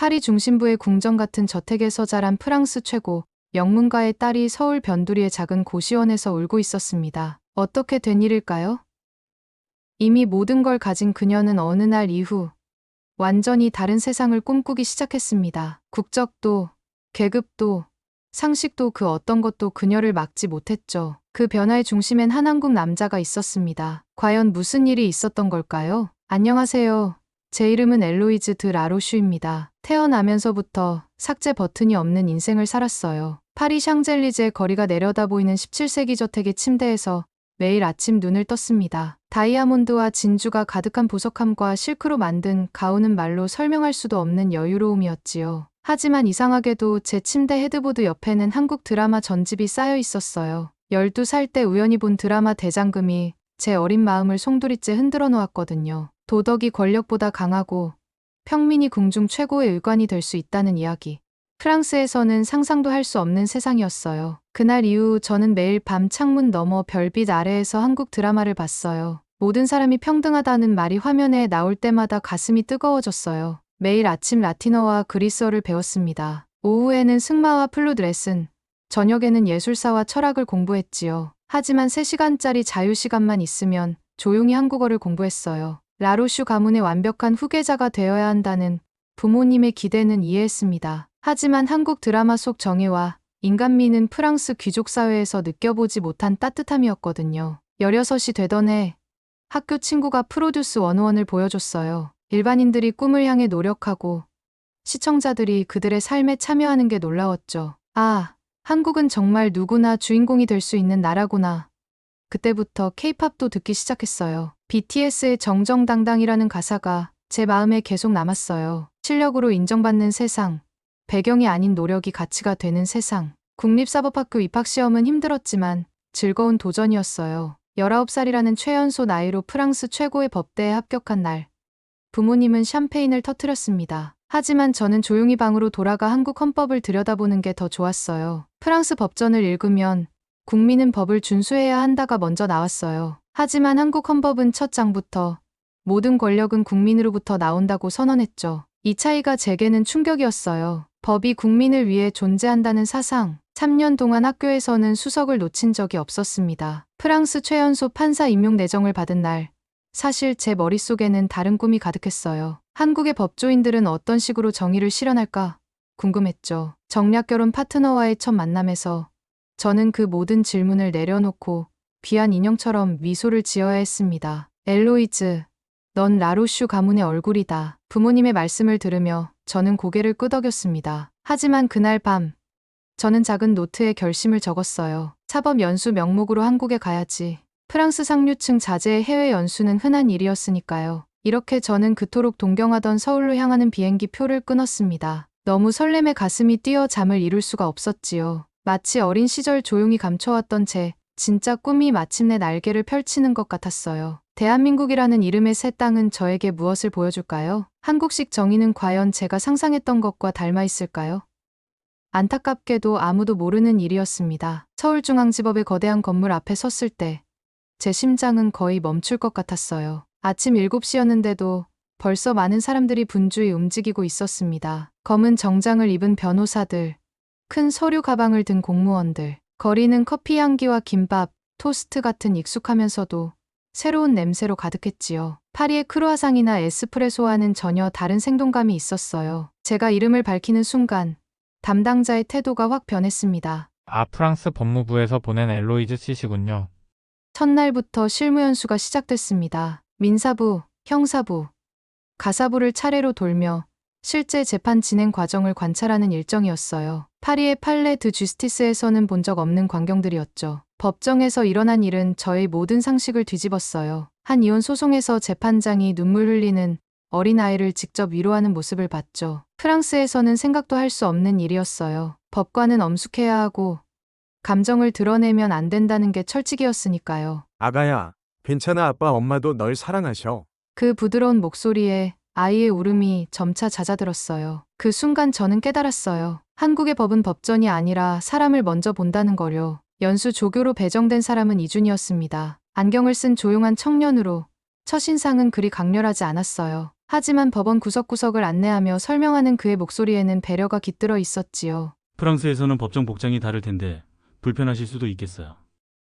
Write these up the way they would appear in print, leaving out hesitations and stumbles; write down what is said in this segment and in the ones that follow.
파리 중심부의 궁전 같은 저택에서 자란 프랑스 최고 영문가의 딸이 서울 변두리의 작은 고시원에서 울고 있었습니다. 어떻게 된 일일까요? 이미 모든 걸 가진 그녀는 어느 날 이후 완전히 다른 세상을 꿈꾸기 시작했습니다. 국적도, 계급도, 상식도 그 어떤 것도 그녀를 막지 못했죠. 그 변화의 중심엔 한 한국 남자가 있었습니다. 과연 무슨 일이 있었던 걸까요? 안녕하세요. 제 이름은 엘로이즈 드 라로슈입니다. 태어나면서부터 삭제 버튼이 없는 인생을 살았어요. 파리 샹젤리제 거리가 내려다 보이는 17세기 저택의 침대에서 매일 아침 눈을 떴습니다. 다이아몬드와 진주가 가득한 보석함과 실크로 만든 가운은 말로 설명할 수도 없는 여유로움이었지요. 하지만 이상하게도 제 침대 헤드보드 옆에는 한국 드라마 전집이 쌓여 있었어요. 12살 때 우연히 본 드라마 대장금이 제 어린 마음을 송두리째 흔들어 놓았거든요. 도덕이 권력보다 강하고 평민이 궁중 최고의 의관이 될 수 있다는 이야기. 프랑스에서는 상상도 할 수 없는 세상이었어요. 그날 이후 저는 매일 밤 창문 너머 별빛 아래에서 한국 드라마를 봤어요. 모든 사람이 평등하다는 말이 화면에 나올 때마다 가슴이 뜨거워졌어요. 매일 아침 라틴어와 그리스어를 배웠습니다. 오후에는 승마와 플룻 레슨, 저녁에는 예술사와 철학을 공부했지요. 하지만 3시간짜리 자유시간만 있으면 조용히 한국어를 공부했어요. 라로슈 가문의 완벽한 후계자가 되어야 한다는 부모님의 기대는 이해했습니다. 하지만 한국 드라마 속 정의와 인간미는 프랑스 귀족 사회에서 느껴보지 못한 따뜻함이었거든요. 16이 되던 해 학교 친구가 프로듀스 101을 보여줬어요. 일반인들이 꿈을 향해 노력하고 시청자들이 그들의 삶에 참여하는 게 놀라웠죠. 아, 한국은 정말 누구나 주인공이 될 수 있는 나라구나. 그때부터 케이팝도 듣기 시작했어요. BTS의 정정당당이라는 가사가 제 마음에 계속 남았어요. 실력으로 인정받는 세상, 배경이 아닌 노력이 가치가 되는 세상. 국립사법학교 입학시험은 힘들었지만 즐거운 도전이었어요. 19살이라는 최연소 나이로 프랑스 최고의 법대에 합격한 날, 부모님은 샴페인을 터뜨렸습니다. 하지만 저는 조용히 방으로 돌아가 한국 헌법을 들여다보는 게 더 좋았어요. 프랑스 법전을 읽으면 국민은 법을 준수해야 한다가 먼저 나왔어요. 하지만 한국 헌법은 첫 장부터 모든 권력은 국민으로부터 나온다고 선언했죠. 이 차이가 제게는 충격이었어요. 법이 국민을 위해 존재한다는 사상. 3년 동안 학교에서는 수석을 놓친 적이 없었습니다. 프랑스 최연소 판사 임용 내정을 받은 날, 사실 제 머릿속에는 다른 꿈이 가득했어요. 한국의 법조인들은 어떤 식으로 정의를 실현할까 궁금했죠. 정략결혼 파트너와의 첫 만남에서 저는 그 모든 질문을 내려놓고 귀한 인형처럼 미소를 지어야 했습니다. 엘로이즈, 넌 라로슈 가문의 얼굴이다. 부모님의 말씀을 들으며 저는 고개를 끄덕였습니다. 하지만 그날 밤, 저는 작은 노트에 결심을 적었어요. 사법 연수 명목으로 한국에 가야지. 프랑스 상류층 자제의 해외 연수는 흔한 일이었으니까요. 이렇게 저는 그토록 동경하던 서울로 향하는 비행기 표를 끊었습니다. 너무 설렘에 가슴이 뛰어 잠을 이룰 수가 없었지요. 마치 어린 시절 조용히 감춰왔던 제 진짜 꿈이 마침내 날개를 펼치는 것 같았어요. 대한민국이라는 이름의 새 땅은 저에게 무엇을 보여줄까요? 한국식 정의는 과연 제가 상상했던 것과 닮아 있을까요? 안타깝게도 아무도 모르는 일이었습니다. 서울중앙지법의 거대한 건물 앞에 섰을 때 제 심장은 거의 멈출 것 같았어요. 아침 7시였는데도 벌써 많은 사람들이 분주히 움직이고 있었습니다. 검은 정장을 입은 변호사들, 큰 서류 가방을 든 공무원들, 거리는 커피 향기와 김밥, 토스트 같은 익숙하면서도 새로운 냄새로 가득했지요. 파리의 크루아상이나 에스프레소와는 전혀 다른 생동감이 있었어요. 제가 이름을 밝히는 순간 담당자의 태도가 확 변했습니다. 아, 프랑스 법무부에서 보낸 엘로이즈 씨시군요. 첫날부터 실무 연수가 시작됐습니다. 민사부, 형사부, 가사부를 차례로 돌며 실제 재판 진행 과정을 관찰하는 일정이었어요. 파리의 팔레 드 주스티스에서는 본 적 없는 광경들이었죠. 법정에서 일어난 일은 저의 모든 상식을 뒤집었어요. 한 이혼 소송에서 재판장이 눈물 흘리는 어린아이를 직접 위로하는 모습을 봤죠. 프랑스에서는 생각도 할 수 없는 일이었어요. 법관은 엄숙해야 하고 감정을 드러내면 안 된다는 게 철칙이었으니까요. 아가야, 괜찮아. 아빠 엄마도 널 사랑하셔. 그 부드러운 목소리에 아이의 울음이 점차 잦아들었어요. 그 순간 저는 깨달았어요. 한국의 법은 법전이 아니라 사람을 먼저 본다는 거요. 연수 조교로 배정된 사람은 이준이었습니다. 안경을 쓴 조용한 청년으로 첫인상은 그리 강렬하지 않았어요. 하지만 법원 구석구석을 안내하며 설명하는 그의 목소리에는 배려가 깃들어 있었지요. 프랑스에서는 법정 복장이 다를 텐데 불편하실 수도 있겠어요.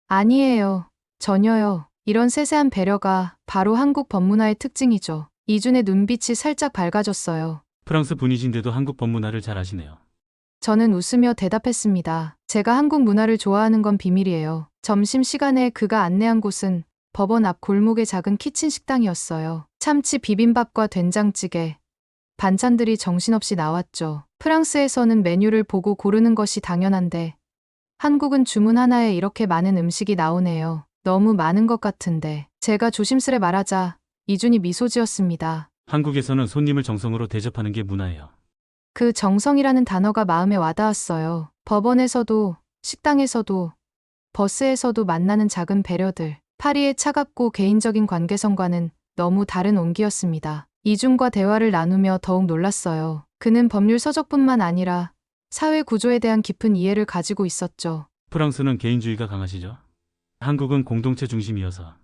아니에요. 전혀요. 이런 세세한 배려가 바로 한국 법문화의 특징이죠. 이준의 눈빛이 살짝 밝아졌어요. 프랑스 분이신데도 한국 법문화를 잘 아시네요. 저는 웃으며 대답했습니다. 제가 한국 문화를 좋아하는 건 비밀이에요. 점심시간에 그가 안내한 곳은 법원 앞 골목의 작은 키친 식당이었어요. 참치 비빔밥과 된장찌개, 반찬들이 정신없이 나왔죠. 프랑스에서는 메뉴를 보고 고르는 것이 당연한데 한국은 주문 하나에 이렇게 많은 음식이 나오네요. 너무 많은 것 같은데. 제가 조심스레 말하자 이준이 미소 지었습니다. 한국에서는 손님을 정성으로 대접하는 게 문화예요. 그 정성이라는 단어가 마음에 와닿았어요. 법원에서도, 식당에서도, 버스에서도 만나는 작은 배려들. 파리의 차갑고 개인적인 관계성과는 너무 다른 온기였습니다. 이준과 대화를 나누며 더욱 놀랐어요. 그는 법률 서적뿐만 아니라 사회 구조에 대한 깊은 이해를 가지고 있었죠. 프랑스는 개인주의가 강하시죠? 한국은 공동체 중심이어서.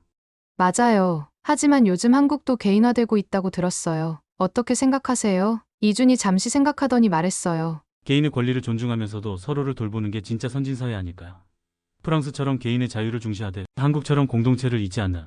맞아요. 하지만 요즘 한국도 개인화되고 있다고 들었어요. 어떻게 생각하세요? 이준이 잠시 생각하더니 말했어요. 개인의 권리를 존중하면서도 서로를 돌보는 게 진짜 선진사회 아닐까요? 프랑스처럼 개인의 자유를 중시하되 한국처럼 공동체를 잇지 않는.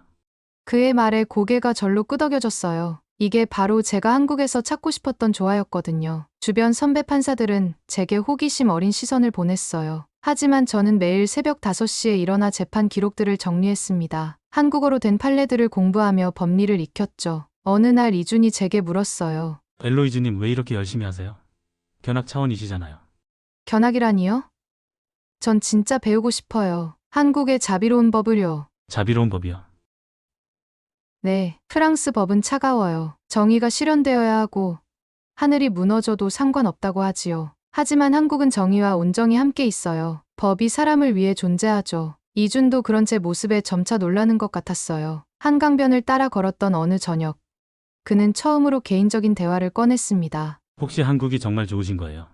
그의 말에 고개가 절로 끄덕여졌어요. 이게 바로 제가 한국에서 찾고 싶었던 조화였거든요. 주변 선배 판사들은 제게 호기심 어린 시선을 보냈어요. 하지만 저는 매일 새벽 5시에 일어나 재판 기록들을 정리했습니다. 한국어로 된 판례들을 공부하며 법리를 익혔죠. 어느 날 이준이 제게 물었어요. 엘로이즈님 왜 이렇게 열심히 하세요? 견학 차원이시잖아요. 견학이라니요? 전 진짜 배우고 싶어요. 한국의 자비로운 법을요. 자비로운 법이요. 네, 프랑스 법은 차가워요. 정의가 실현되어야 하고 하늘이 무너져도 상관없다고 하지요. 하지만 한국은 정의와 온정이 함께 있어요. 법이 사람을 위해 존재하죠. 이준도 그런 제 모습에 점차 놀라는 것 같았어요. 한강변을 따라 걸었던 어느 저녁, 그는 처음으로 개인적인 대화를 꺼냈습니다. 혹시 한국이 정말 좋으신 거예요?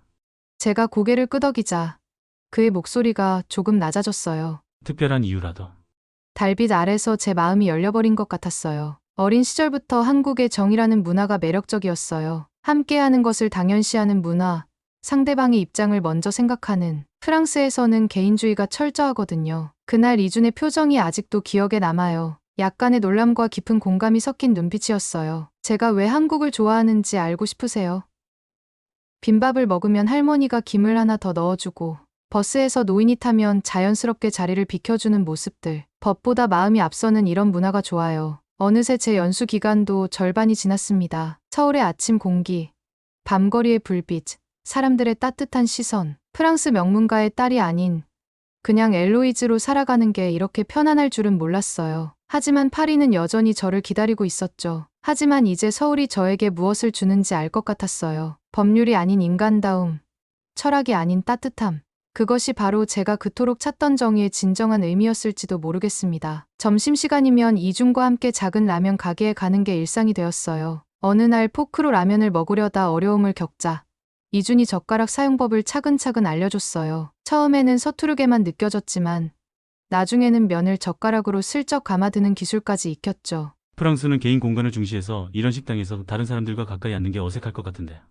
제가 고개를 끄덕이자 그의 목소리가 조금 낮아졌어요. 특별한 이유라도. 달빛 아래서 제 마음이 열려버린 것 같았어요. 어린 시절부터 한국의 정이라는 문화가 매력적이었어요. 함께하는 것을 당연시하는 문화, 상대방의 입장을 먼저 생각하는. 프랑스에서는 개인주의가 철저하거든요. 그날 이준의 표정이 아직도 기억에 남아요. 약간의 놀람과 깊은 공감이 섞인 눈빛이었어요. 제가 왜 한국을 좋아하는지 알고 싶으세요? 빈밥을 먹으면 할머니가 김을 하나 더 넣어주고, 버스에서 노인이 타면 자연스럽게 자리를 비켜주는 모습들. 법보다 마음이 앞서는 이런 문화가 좋아요. 어느새 제 연수 기간도 절반이 지났습니다. 서울의 아침 공기, 밤거리의 불빛, 사람들의 따뜻한 시선. 프랑스 명문가의 딸이 아닌 그냥 엘로이즈로 살아가는 게 이렇게 편안할 줄은 몰랐어요. 하지만 파리는 여전히 저를 기다리고 있었죠. 하지만 이제 서울이 저에게 무엇을 주는지 알 것 같았어요. 법률이 아닌 인간다움, 철학이 아닌 따뜻함. 그것이 바로 제가 그토록 찾던 정의의 진정한 의미였을지도 모르겠습니다. 점심시간이면 이준과 함께 작은 라면 가게에 가는 게 일상이 되었어요. 어느 날 포크로 라면을 먹으려다 어려움을 겪자 이준이 젓가락 사용법을 차근차근 알려줬어요. 처음에는 서투르게만 느껴졌지만 나중에는 면을 젓가락으로 슬쩍 감아드는 기술까지 익혔죠. 프랑스는 개인 공간을 중시해서 이런 식당에서 다른 사람들과 가까이 앉는 게 어색할 것 같은데.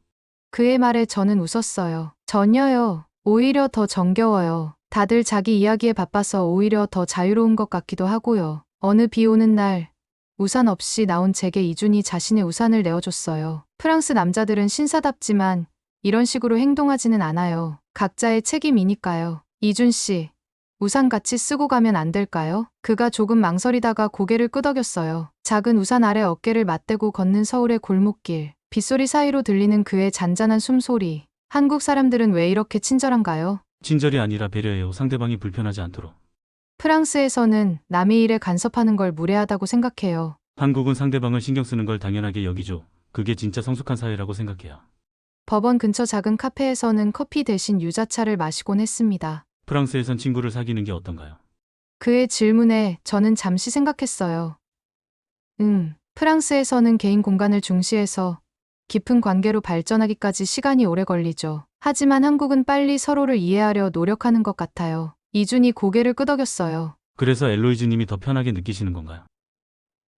그의 말에 저는 웃었어요. 전혀요. 오히려 더 정겨워요. 다들 자기 이야기에 바빠서 오히려 더 자유로운 것 같기도 하고요. 어느 비 오는 날 우산 없이 나온 제게 이준이 자신의 우산을 내어줬어요. 프랑스 남자들은 신사답지만 이런 식으로 행동하지는 않아요. 각자의 책임이니까요. 이준 씨, 우산 같이 쓰고 가면 안 될까요? 그가 조금 망설이다가 고개를 끄덕였어요. 작은 우산 아래 어깨를 맞대고 걷는 서울의 골목길. 빗소리 사이로 들리는 그의 잔잔한 숨소리. 한국 사람들은 왜 이렇게 친절한가요? 친절이 아니라 배려예요. 상대방이 불편하지 않도록. 프랑스에서는 남의 일에 간섭하는 걸 무례하다고 생각해요. 한국은 상대방을 신경 쓰는 걸 당연하게 여기죠. 그게 진짜 성숙한 사회라고 생각해요. 법원 근처 작은 카페에서는 커피 대신 유자차를 마시곤 했습니다. 프랑스에선 친구를 사귀는 게 어떤가요? 그의 질문에 저는 잠시 생각했어요. 프랑스에서는 개인 공간을 중시해서 깊은 관계로 발전하기까지 시간이 오래 걸리죠. 하지만 한국은 빨리 서로를 이해하려 노력하는 것 같아요. 이준이 고개를 끄덕였어요. 그래서 엘로이즈님이 더 편하게 느끼시는 건가요?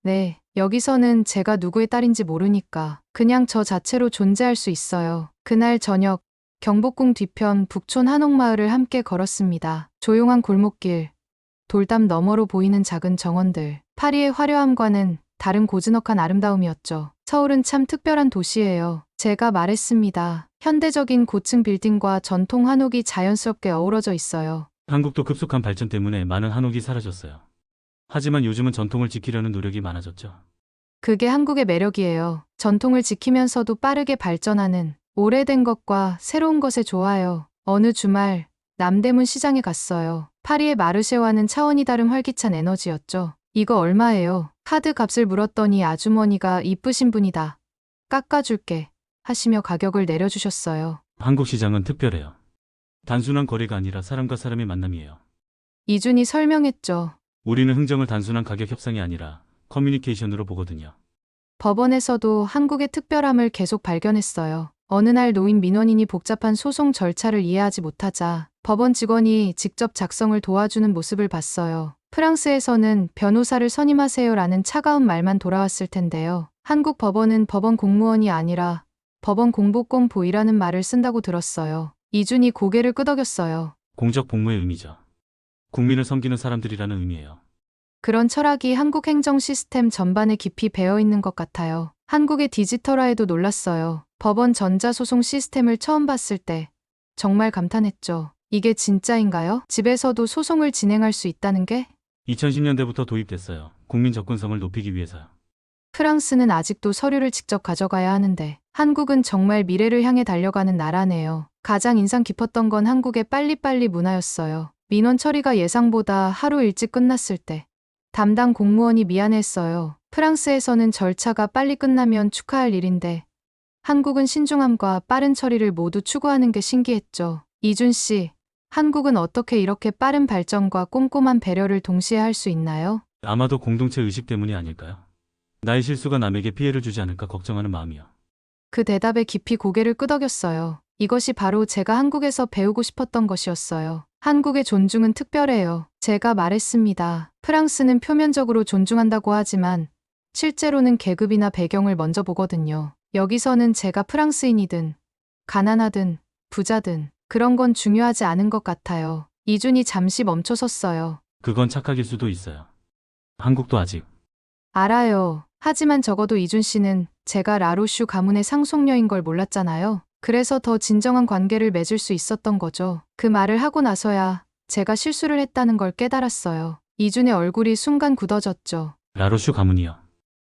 네, 여기서는 제가 누구의 딸인지 모르니까 그냥 저 자체로 존재할 수 있어요. 그날 저녁, 경복궁 뒤편 북촌 한옥마을을 함께 걸었습니다. 조용한 골목길, 돌담 너머로 보이는 작은 정원들, 파리의 화려함과는 다른 고즈넉한 아름다움이었죠. 서울은 참 특별한 도시예요. 제가 말했습니다. 현대적인 고층 빌딩과 전통 한옥이 자연스럽게 어우러져 있어요. 한국도 급속한 발전 때문에 많은 한옥이 사라졌어요. 하지만 요즘은 전통을 지키려는 노력이 많아졌죠. 그게 한국의 매력이에요. 전통을 지키면서도 빠르게 발전하는 오래된 것과 새로운 것에 좋아요. 어느 주말 남대문 시장에 갔어요. 파리의 마르쉐와는 차원이 다른 활기찬 에너지였죠. 이거 얼마예요? 카드 값을 물었더니 아주머니가 이쁘신 분이다. 깎아줄게 하시며 가격을 내려주셨어요. 한국 시장은 특별해요. 단순한 거래가 아니라 사람과 사람의 만남이에요. 이준이 설명했죠. 우리는 흥정을 단순한 가격 협상이 아니라 커뮤니케이션으로 보거든요. 법원에서도 한국의 특별함을 계속 발견했어요. 어느 날 노인 민원인이 복잡한 소송 절차를 이해하지 못하자 법원 직원이 직접 작성을 도와주는 모습을 봤어요. 프랑스에서는 변호사를 선임하세요라는 차가운 말만 돌아왔을 텐데요. 한국 법원은 법원 공무원이 아니라 법원 공복공보이라는 말을 쓴다고 들었어요. 이준이 고개를 끄덕였어요. 공적 복무의 의미죠. 국민을 섬기는 사람들이라는 의미예요. 그런 철학이 한국 행정 시스템 전반에 깊이 배어 있는 것 같아요. 한국의 디지털화에도 놀랐어요. 법원 전자소송 시스템을 처음 봤을 때 정말 감탄했죠. 이게 진짜인가요? 집에서도 소송을 진행할 수 있다는 게? 2010년대부터 도입됐어요. 국민 접근성을 높이기 위해서요. 프랑스는 아직도 서류를 직접 가져가야 하는데 한국은 정말 미래를 향해 달려가는 나라네요. 가장 인상 깊었던 건 한국의 빨리빨리 문화였어요. 민원 처리가 예상보다 하루 일찍 끝났을 때 담당 공무원이 미안했어요. 프랑스에서는 절차가 빨리 끝나면 축하할 일인데 한국은 신중함과 빠른 처리를 모두 추구하는 게 신기했죠. 이준 씨, 한국은 어떻게 이렇게 빠른 발전과 꼼꼼한 배려를 동시에 할 수 있나요? 아마도 공동체 의식 때문이 아닐까요? 나의 실수가 남에게 피해를 주지 않을까 걱정하는 마음이요. 그 대답에 깊이 고개를 끄덕였어요. 이것이 바로 제가 한국에서 배우고 싶었던 것이었어요. 한국의 존중은 특별해요. 제가 말했습니다. 프랑스는 표면적으로 존중한다고 하지만 실제로는 계급이나 배경을 먼저 보거든요. 여기서는 제가 프랑스인이든 가난하든 부자든 그런 건 중요하지 않은 것 같아요. 이준이 잠시 멈춰섰어요. 그건 착각일 수도 있어요. 한국도 아직 알아요. 하지만 적어도 이준 씨는 제가 라로슈 가문의 상속녀인 걸 몰랐잖아요. 그래서 더 진정한 관계를 맺을 수 있었던 거죠. 그 말을 하고 나서야 제가 실수를 했다는 걸 깨달았어요. 이준의 얼굴이 순간 굳어졌죠. 라로슈 가문이요.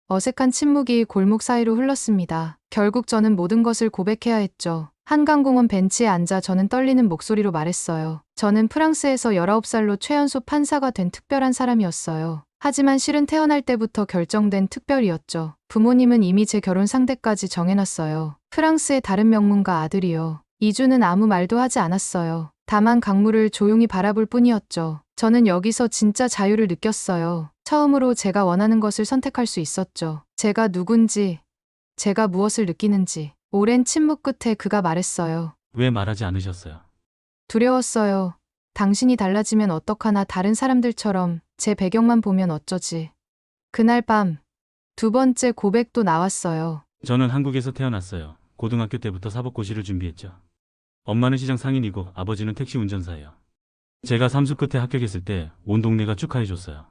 어색한 침묵이 골목 사이로 흘렀습니다. 결국 저는 모든 것을 고백해야 했죠. 한강공원 벤치에 앉아 저는 떨리는 목소리로 말했어요. 저는 프랑스에서 19살로 최연소 판사가 된 특별한 사람이었어요. 하지만 실은 태어날 때부터 결정된 특별이었죠. 부모님은 이미 제 결혼 상대까지 정해놨어요. 프랑스의 다른 명문가 아들이요. 이주는 아무 말도 하지 않았어요. 다만 강물을 조용히 바라볼 뿐이었죠. 저는 여기서 진짜 자유를 느꼈어요. 처음으로 제가 원하는 것을 선택할 수 있었죠. 제가 누군지, 제가 무엇을 느끼는지. 오랜 침묵 끝에 그가 말했어요. 왜 말하지 않으셨어요? 두려웠어요. 당신이 달라지면 어떡하나 다른 사람들처럼 제 배경만 보면 어쩌지. 그날 밤 두 번째 고백도 나왔어요. 저는 한국에서 태어났어요. 고등학교 때부터 사법고시를 준비했죠. 엄마는 시장 상인이고 아버지는 택시 운전사예요. 제가 삼수 끝에 합격했을 때 온 동네가 축하해줬어요.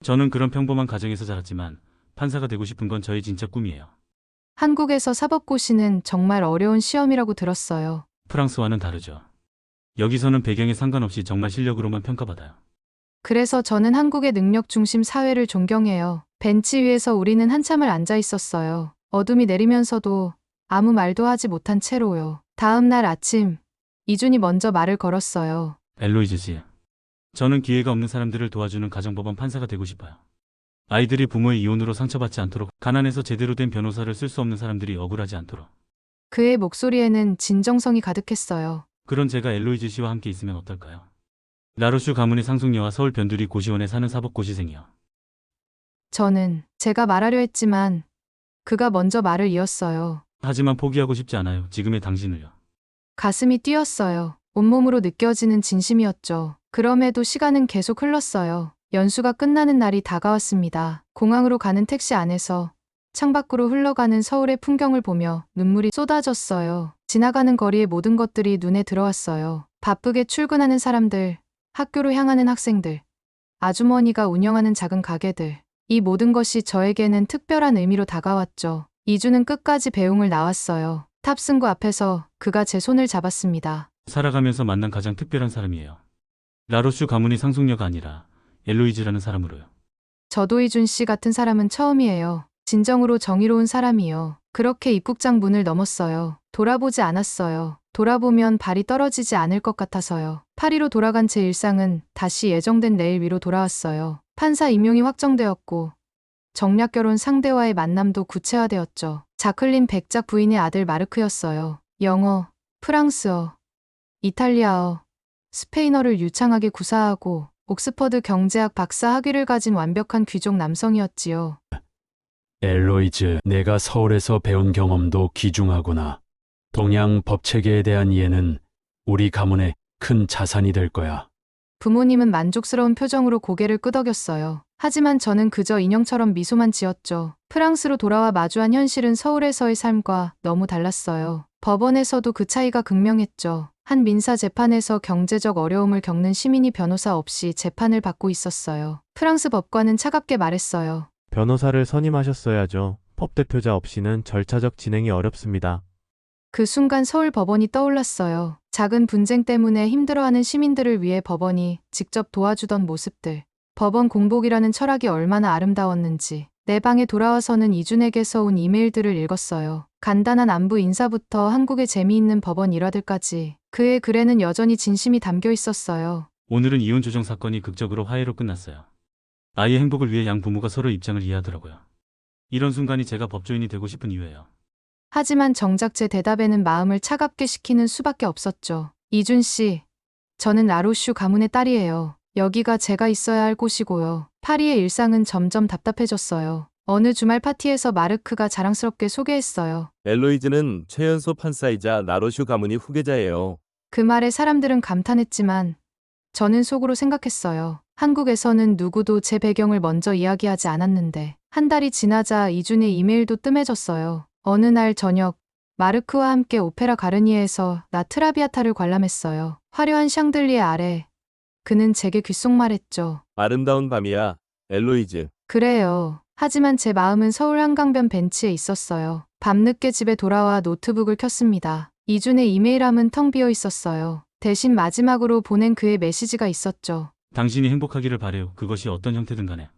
저는 그런 평범한 가정에서 자랐지만 판사가 되고 싶은 건 저의 진짜 꿈이에요. 한국에서 사법고시는 정말 어려운 시험이라고 들었어요. 프랑스와는 다르죠. 여기서는 배경에 상관없이 정말 실력으로만 평가받아요. 그래서 저는 한국의 능력 중심 사회를 존경해요. 벤치 위에서 우리는 한참을 앉아 있었어요. 어둠이 내리면서도 아무 말도 하지 못한 채로요. 다음 날 아침, 이준이 먼저 말을 걸었어요. 엘로이즈 씨. 저는 기회가 없는 사람들을 도와주는 가정법원 판사가 되고 싶어요. 아이들이 부모의 이혼으로 상처받지 않도록, 가난해서 제대로 된 변호사를 쓸 수 없는 사람들이 억울하지 않도록. 그의 목소리에는 진정성이 가득했어요. 그런 제가 엘로이즈 씨와 함께 있으면 어떨까요? 라로슈 가문의 상속녀와 서울 변두리 고시원에 사는 사법고시생이요. 저는 제가 말하려 했지만 그가 먼저 말을 이었어요. 하지만 포기하고 싶지 않아요. 지금의 당신을요. 가슴이 뛰었어요. 온몸으로 느껴지는 진심이었죠. 그럼에도 시간은 계속 흘렀어요. 연수가 끝나는 날이 다가왔습니다. 공항으로 가는 택시 안에서 창밖으로 흘러가는 서울의 풍경을 보며 눈물이 쏟아졌어요. 지나가는 거리의 모든 것들이 눈에 들어왔어요. 바쁘게 출근하는 사람들, 학교로 향하는 학생들, 아주머니가 운영하는 작은 가게들. 이 모든 것이 저에게는 특별한 의미로 다가왔죠. 이주는 끝까지 배웅을 나왔어요. 탑승구 앞에서 그가 제 손을 잡았습니다. 살아가면서 만난 가장 특별한 사람이에요. 라로슈 가문의 상속녀가 아니라 엘로이즈라는 사람으로요. 저도 이준 씨 같은 사람은 처음이에요. 진정으로 정의로운 사람이요. 그렇게 입국장 문을 넘었어요. 돌아보지 않았어요. 돌아보면 발이 떨어지지 않을 것 같아서요. 파리로 돌아간 제 일상은 다시 예정된 내일 위로 돌아왔어요. 판사 임용이 확정되었고 정략 결혼 상대와의 만남도 구체화되었죠. 자클린 백작 부인의 아들 마르크였어요. 영어, 프랑스어, 이탈리아어, 스페인어를 유창하게 구사하고 옥스퍼드 경제학 박사 학위를 가진 완벽한 귀족 남성이었지요. 엘로이즈, 내가 서울에서 배운 경험도 귀중하구나. 동양 법체계에 대한 이해는 우리 가문의 큰 자산이 될 거야. 부모님은 만족스러운 표정으로 고개를 끄덕였어요. 하지만 저는 그저 인형처럼 미소만 지었죠. 프랑스로 돌아와 마주한 현실은 서울에서의 삶과 너무 달랐어요. 법원에서도 그 차이가 극명했죠. 한 민사 재판에서 경제적 어려움을 겪는 시민이 변호사 없이 재판을 받고 있었어요. 프랑스 법관은 차갑게 말했어요. 변호사를 선임하셨어야죠. 법대표자 없이는 절차적 진행이 어렵습니다. 그 순간 서울 법원이 떠올랐어요. 작은 분쟁 때문에 힘들어하는 시민들을 위해 법원이 직접 도와주던 모습들. 법원 공복이라는 철학이 얼마나 아름다웠는지. 내 방에 돌아와서는 이준에게서 온 이메일들을 읽었어요. 간단한 안부 인사부터 한국의 재미있는 법원 일화들까지. 그의 글에는 여전히 진심이 담겨 있었어요. 오늘은 이혼 조정 사건이 극적으로 화해로 끝났어요. 아이의 행복을 위해 양 부모가 서로 입장을 이해하더라고요. 이런 순간이 제가 법조인이 되고 싶은 이유예요. 하지만 정작 제 대답에는 마음을 차갑게 식히는 수밖에 없었죠. 이준 씨, 저는 라로슈 가문의 딸이에요. 여기가 제가 있어야 할 곳이고요. 파리의 일상은 점점 답답해졌어요. 어느 주말 파티에서 마르크가 자랑스럽게 소개했어요. 엘로이즈는 최연소 판사이자 라로슈 가문의 후계자예요. 그 말에 사람들은 감탄했지만 저는 속으로 생각했어요. 한국에서는 누구도 제 배경을 먼저 이야기하지 않았는데 한 달이 지나자 이준의 이메일도 뜸해졌어요. 어느 날 저녁 마르크와 함께 오페라 가르니에서 나 트라비아타를 관람했어요. 화려한 샹들리에 아래 그는 제게 귓속말했죠. 아름다운 밤이야, 엘로이즈. 그래요. 하지만 제 마음은 서울 한강변 벤치에 있었어요. 밤늦게 집에 돌아와 노트북을 켰습니다. 이준의 이메일함은 텅 비어 있었어요. 대신 마지막으로 보낸 그의 메시지가 있었죠. 당신이 행복하기를 바래요. 그것이 어떤 형태든 간에.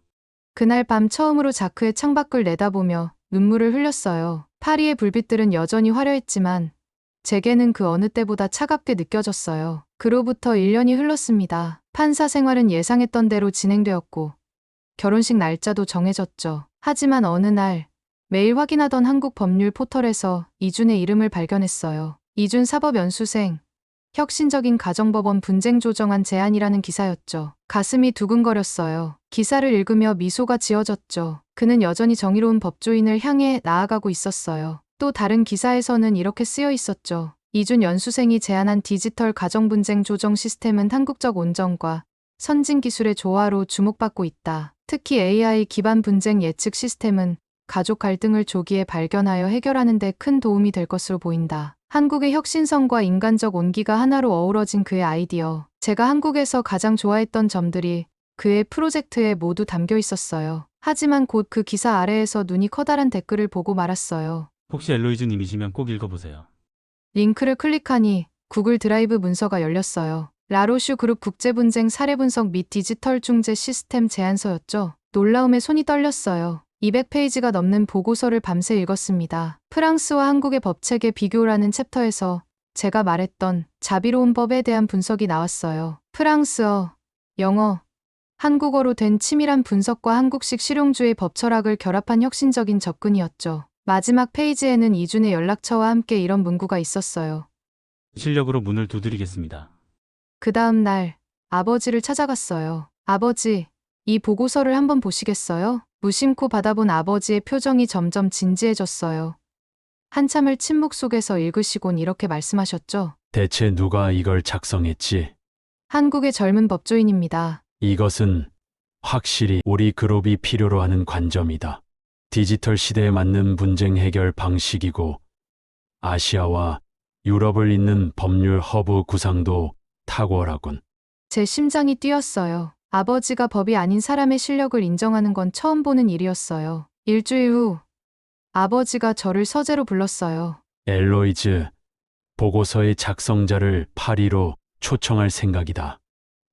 그날 밤 처음으로 자크의 창밖을 내다보며 눈물을 흘렸어요. 파리의 불빛들은 여전히 화려했지만 제게는 그 어느 때보다 차갑게 느껴졌어요. 그로부터 1년이 흘렀습니다. 판사 생활은 예상했던 대로 진행되었고 결혼식 날짜도 정해졌죠. 하지만 어느 날 매일 확인하던 한국 법률 포털에서 이준의 이름을 발견했어요. 이준 사법연수생, 혁신적인 가정법원 분쟁 조정안 제안이라는 기사였죠. 가슴이 두근거렸어요. 기사를 읽으며 미소가 지어졌죠. 그는 여전히 정의로운 법조인을 향해 나아가고 있었어요. 또 다른 기사에서는 이렇게 쓰여 있었죠. 이준 연수생이 제안한 디지털 가정분쟁 조정 시스템은 한국적 온정과 선진 기술의 조화로 주목받고 있다. 특히 AI 기반 분쟁 예측 시스템은 가족 갈등을 조기에 발견하여 해결하는 데 큰 도움이 될 것으로 보인다. 한국의 혁신성과 인간적 온기가 하나로 어우러진 그의 아이디어. 제가 한국에서 가장 좋아했던 점들이 그의 프로젝트에 모두 담겨 있었어요. 하지만 곧 그 기사 아래에서 눈이 커다란 댓글을 보고 말았어요. 혹시 엘로이즈님이시면 꼭 읽어보세요. 링크를 클릭하니 구글 드라이브 문서가 열렸어요. 라로슈 그룹 국제분쟁 사례 분석 및 디지털 중재 시스템 제안서였죠. 놀라움에 손이 떨렸어요. 200페이지가 넘는 보고서를 밤새 읽었습니다. 프랑스와 한국의 법체계 비교라는 챕터에서 제가 말했던 자비로운 법에 대한 분석이 나왔어요. 프랑스어, 영어, 한국어로 된 치밀한 분석과 한국식 실용주의 법 철학을 결합한 혁신적인 접근이었죠. 마지막 페이지에는 이준의 연락처와 함께 이런 문구가 있었어요. 실력으로 문을 두드리겠습니다. 그 다음 날 아버지를 찾아갔어요. 아버지, 이 보고서를 한번 보시겠어요? 무심코 받아본 아버지의 표정이 점점 진지해졌어요. 한참을 침묵 속에서 읽으시곤 이렇게 말씀하셨죠. 대체 누가 이걸 작성했지? 한국의 젊은 법조인입니다. 이것은 확실히 우리 그룹이 필요로 하는 관점이다. 디지털 시대에 맞는 분쟁 해결 방식이고 아시아와 유럽을 잇는 법률 허브 구상도 탁월하군. 제 심장이 뛰었어요. 아버지가 법이 아닌 사람의 실력을 인정하는 건 처음 보는 일이었어요. 일주일 후, 아버지가 저를 서재로 불렀어요. 엘로이즈, 보고서의 작성자를 파리로 초청할 생각이다.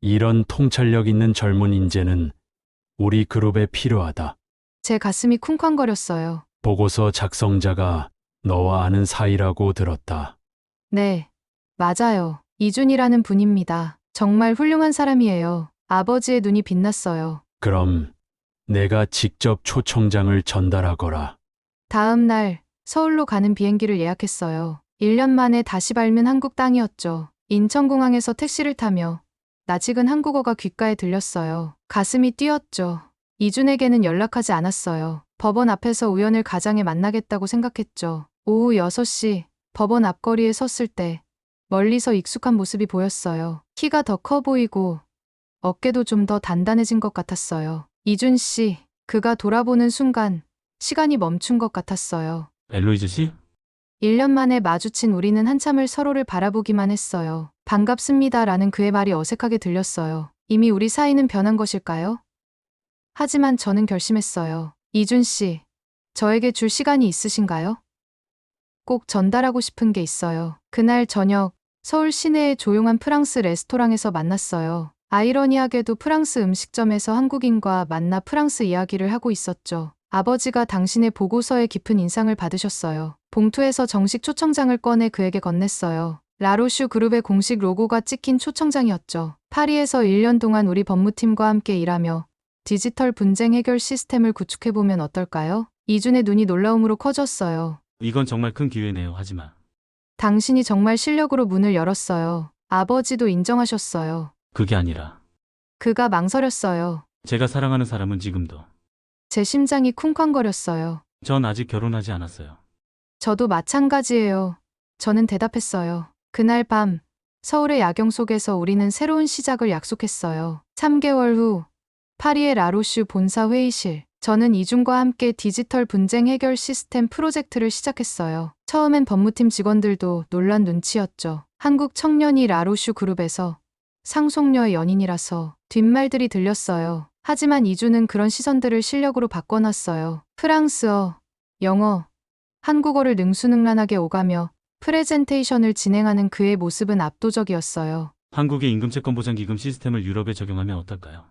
이런 통찰력 있는 젊은 인재는 우리 그룹에 필요하다. 제 가슴이 쿵쾅거렸어요. 보고서 작성자가 너와 아는 사이라고 들었다. 네, 맞아요. 이준이라는 분입니다. 정말 훌륭한 사람이에요. 아버지의 눈이 빛났어요. 그럼 내가 직접 초청장을 전달하거라. 다음 날 서울로 가는 비행기를 예약했어요. 1년 만에 다시 밟는 한국 땅이었죠. 인천공항에서 택시를 타며 낯익은 한국어가 귓가에 들렸어요. 가슴이 뛰었죠. 이준에게는 연락하지 않았어요. 법원 앞에서 우연을 가장에 만나겠다고 생각했죠. 오후 6시 법원 앞거리에 섰을 때 멀리서 익숙한 모습이 보였어요. 키가 더 커 보이고 어깨도 좀 더 단단해진 것 같았어요. 이준 씨, 그가 돌아보는 순간 시간이 멈춘 것 같았어요. 엘로이즈 씨? 1년 만에 마주친 우리는 한참을 서로를 바라보기만 했어요. 반갑습니다라는 그의 말이 어색하게 들렸어요. 이미 우리 사이는 변한 것일까요? 하지만 저는 결심했어요. 이준 씨, 저에게 줄 시간이 있으신가요? 꼭 전달하고 싶은 게 있어요. 그날 저녁, 서울 시내의 조용한 프랑스 레스토랑에서 만났어요. 아이러니하게도 프랑스 음식점에서 한국인과 만나 프랑스 이야기를 하고 있었죠. 아버지가 당신의 보고서에 깊은 인상을 받으셨어요. 봉투에서 정식 초청장을 꺼내 그에게 건넸어요. 라로슈 그룹의 공식 로고가 찍힌 초청장이었죠. 파리에서 1년 동안 우리 법무팀과 함께 일하며 디지털 분쟁 해결 시스템을 구축해보면 어떨까요? 이준의 눈이 놀라움으로 커졌어요. 이건 정말 큰 기회네요. 하지만 당신이 정말 실력으로 문을 열었어요. 아버지도 인정하셨어요. 그게 아니라 그가 망설였어요. 제가 사랑하는 사람은 지금도. 제 심장이 쿵쾅거렸어요. 전 아직 결혼하지 않았어요. 저도 마찬가지예요. 저는 대답했어요. 그날 밤, 서울의 야경 속에서 우리는 새로운 시작을 약속했어요. 3개월 후, 파리의 라로슈 본사 회의실. 저는 이준과 함께 디지털 분쟁 해결 시스템 프로젝트를 시작했어요. 처음엔 법무팀 직원들도 놀란 눈치였죠. 한국 청년이 라로슈 그룹에서 상속녀의 연인이라서 뒷말들이 들렸어요. 하지만 이준은 그런 시선들을 실력으로 바꿔놨어요. 프랑스어, 영어, 한국어를 능수능란하게 오가며 프레젠테이션을 진행하는 그의 모습은 압도적이었어요. 한국의 임금채권 보장기금 시스템을 유럽에 적용하면 어떨까요?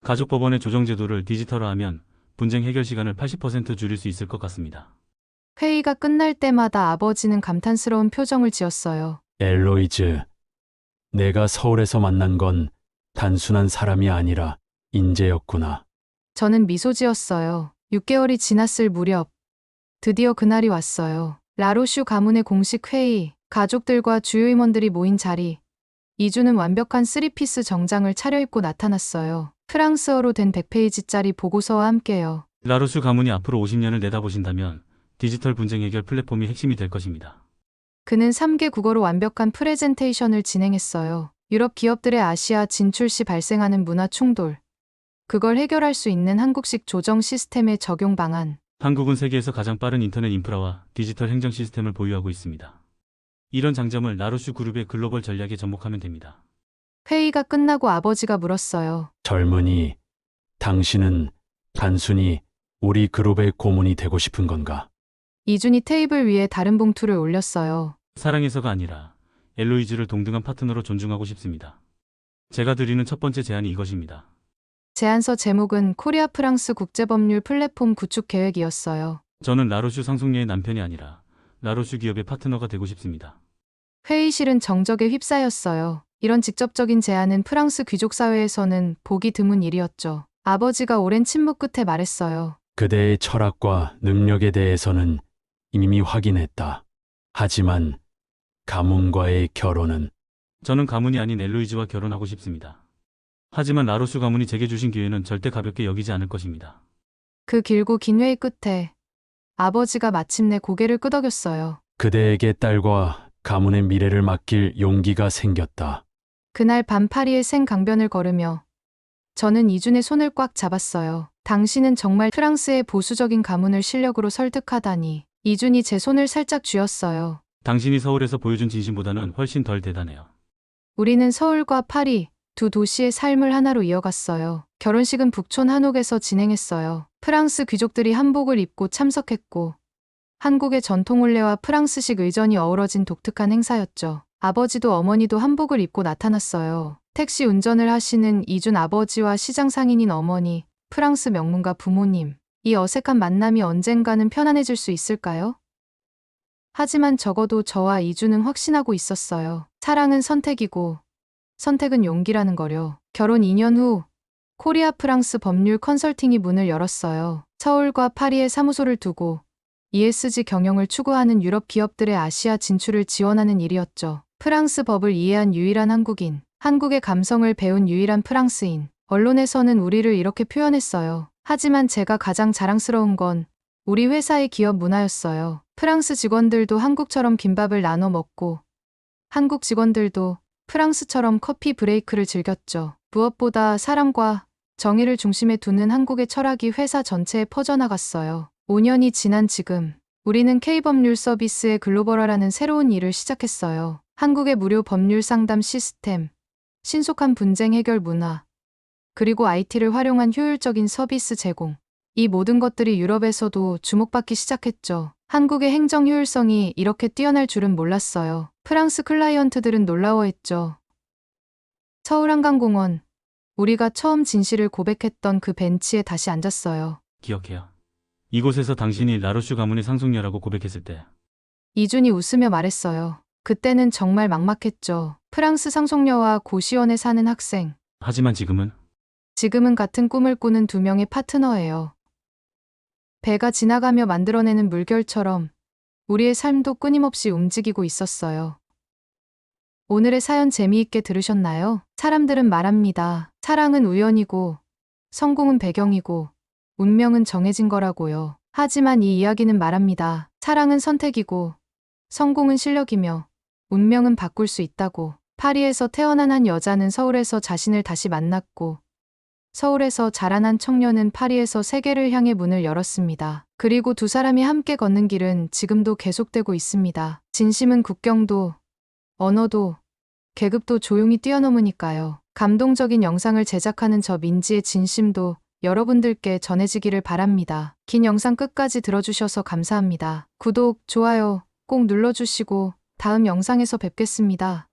가족법원의 조정제도를 디지털화하면 분쟁 해결 시간을 80% 줄일 수 있을 것 같습니다. 회의가 끝날 때마다 아버지는 감탄스러운 표정을 지었어요. 엘로이즈, 내가 서울에서 만난 건 단순한 사람이 아니라 인재였구나. 저는 미소 지었어요. 6개월이 지났을 무렵 드디어 그날이 왔어요. 라로슈 가문의 공식 회의, 가족들과 주요 임원들이 모인 자리. 이준은 완벽한 3피스 정장을 차려입고 나타났어요. 프랑스어로 된 100페이지짜리 보고서와 함께요. 라로슈 가문이 앞으로 50년을 내다보신다면 디지털 분쟁 해결 플랫폼이 핵심이 될 것입니다. 그는 3개 국어로 완벽한 프레젠테이션을 진행했어요. 유럽 기업들의 아시아 진출 시 발생하는 문화 충돌. 그걸 해결할 수 있는 한국식 조정 시스템의 적용 방안. 한국은 세계에서 가장 빠른 인터넷 인프라와 디지털 행정 시스템을 보유하고 있습니다. 이런 장점을 라로슈 그룹의 글로벌 전략에 접목하면 됩니다. 회의가 끝나고 아버지가 물었어요. 젊은이, 당신은 단순히 우리 그룹의 고문이 되고 싶은 건가? 이준이 테이블 위에 다른 봉투를 올렸어요. 사랑해서가 아니라 엘로이즈를 동등한 파트너로 존중하고 싶습니다. 제가 드리는 첫 번째 제안이 이것입니다. 제안서 제목은 코리아 프랑스 국제법률 플랫폼 구축 계획이었어요. 저는 라로슈 상속녀의 남편이 아니라 라로슈 기업의 파트너가 되고 싶습니다. 회의실은 정적에 휩싸였어요. 이런 직접적인 제안은 프랑스 귀족 사회에서는 보기 드문 일이었죠. 아버지가 오랜 침묵 끝에 말했어요. 그대의 철학과 능력에 대해서는 이미 확인했다. 하지만 가문과의 결혼은 저는 가문이 아닌 엘로이즈와 결혼하고 싶습니다. 하지만 라로슈 가문이 제게 주신 기회는 절대 가볍게 여기지 않을 것입니다. 그 길고 긴 회의 끝에 아버지가 마침내 고개를 끄덕였어요. 그대에게 딸과 가문의 미래를 맡길 용기가 생겼다. 그날 밤 파리의 생강변을 걸으며 저는 이준의 손을 꽉 잡았어요. 당신은 정말 프랑스의 보수적인 가문을 실력으로 설득하다니. 이준이 제 손을 살짝 쥐었어요. 당신이 서울에서 보여준 진심보다는 훨씬 덜 대단해요. 우리는 서울과 파리 두 도시의 삶을 하나로 이어갔어요. 결혼식은 북촌 한옥에서 진행했어요. 프랑스 귀족들이 한복을 입고 참석했고 한국의 전통 혼례와 프랑스식 의전이 어우러진 독특한 행사였죠. 아버지도 어머니도 한복을 입고 나타났어요. 택시 운전을 하시는 이준 아버지와 시장 상인인 어머니, 프랑스 명문가 부모님. 이 어색한 만남이 언젠가는 편안해질 수 있을까요? 하지만 적어도 저와 이준은 확신하고 있었어요. 사랑은 선택이고 선택은 용기라는 거요. 결혼 2년 후 코리아 프랑스 법률 컨설팅이 문을 열었어요. 서울과 파리에 사무소를 두고 ESG 경영을 추구하는 유럽 기업들의 아시아 진출을 지원하는 일이었죠. 프랑스 법을 이해한 유일한 한국인, 한국의 감성을 배운 유일한 프랑스인. 언론에서는 우리를 이렇게 표현했어요. 하지만 제가 가장 자랑스러운 건 우리 회사의 기업 문화였어요. 프랑스 직원들도 한국처럼 김밥을 나눠 먹고 한국 직원들도 프랑스처럼 커피 브레이크를 즐겼죠. 무엇보다 사람과 정의를 중심에 두는 한국의 철학이 회사 전체에 퍼져나갔어요. 5년이 지난 지금 우리는 K법률 서비스의 글로벌화라는 새로운 일을 시작했어요. 한국의 무료 법률 상담 시스템, 신속한 분쟁 해결 문화, 그리고 IT를 활용한 효율적인 서비스 제공. 이 모든 것들이 유럽에서도 주목받기 시작했죠. 한국의 행정 효율성이 이렇게 뛰어날 줄은 몰랐어요. 프랑스 클라이언트들은 놀라워했죠. 서울 한강공원, 우리가 처음 진실을 고백했던 그 벤치에 다시 앉았어요. 기억해요. 이곳에서 당신이 라로슈 가문의 상속녀라고 고백했을 때 이준이 웃으며 말했어요. 그때는 정말 막막했죠. 프랑스 상속녀와 고시원에 사는 학생. 하지만 지금은 같은 꿈을 꾸는 두 명의 파트너예요. 배가 지나가며 만들어내는 물결처럼 우리의 삶도 끊임없이 움직이고 있었어요. 오늘의 사연 재미있게 들으셨나요? 사람들은 말합니다. 사랑은 우연이고, 성공은 배경이고, 운명은 정해진 거라고요. 하지만 이 이야기는 말합니다. 사랑은 선택이고, 성공은 실력이며, 운명은 바꿀 수 있다고. 파리에서 태어난 한 여자는 서울에서 자신을 다시 만났고, 서울에서 자라난 청년은 파리에서 세계를 향해 문을 열었습니다. 그리고 두 사람이 함께 걷는 길은 지금도 계속되고 있습니다. 진심은 국경도, 언어도, 계급도 조용히 뛰어넘으니까요. 감동적인 영상을 제작하는 저 민지의 진심도 여러분들께 전해지기를 바랍니다. 긴 영상 끝까지 들어주셔서 감사합니다. 구독, 좋아요 꼭 눌러주시고 다음 영상에서 뵙겠습니다.